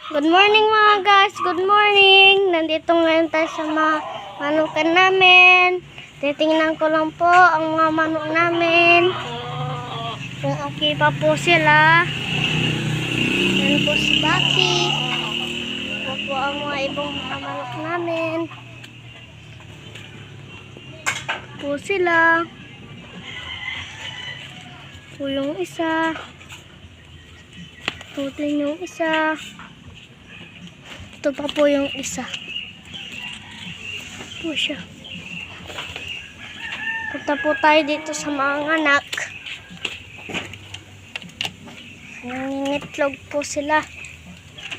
Good morning mga guys, good morning. Nandito ngayon tayo sa mga manukan namin. Titingnan ko lang po ang mga manok namin. Kung okay pa po sila. Yan po si Baki. Ito po ang mga ibang mga manok namin. Po sila. Po yung isa. Putin yung isa. Ito pa po yung isa. Po siya. Punta po tayo dito sa mga anak. Nangingitlog po sila.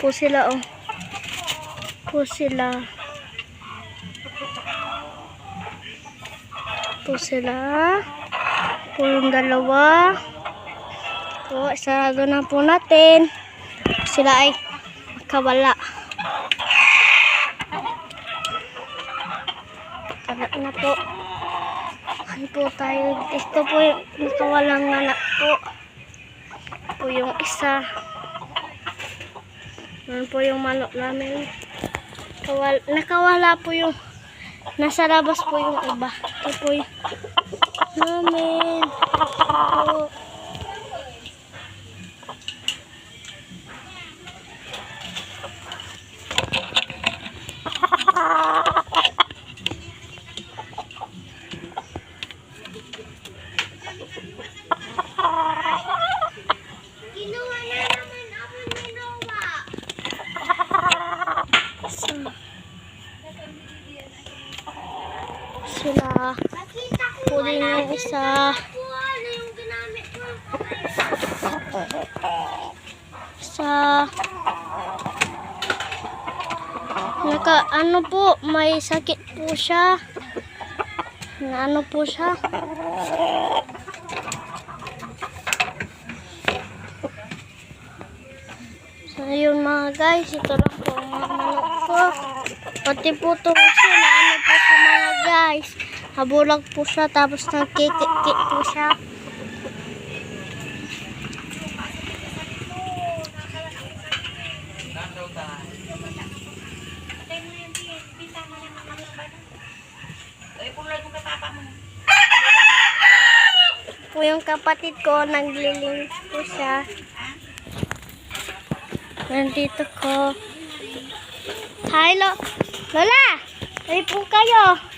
Po sila oh. Po sila. Po sila. Po yung dalawa. Po, isarado na po natin. Sila ay makawala. Wala na po. Ano po tayo? Ito po yung nakawalang anak po. Po yung isa. Ano po yung manok namin. Nakawala po yung nasa labas po yung iba. Ito po yung namin. Po. Sila puli yung isa ano po, may sakit po siya na ano po siya. So yun mga guys, ito lang po ang mga manok ko. Pati po ito siya na ano po sa mga guys. Habulag po siya tapos nagkikit po siya. Po yung kapatid ko, naglilinis po siya. Nandito ko. Hi, Lola! Ay po kayo.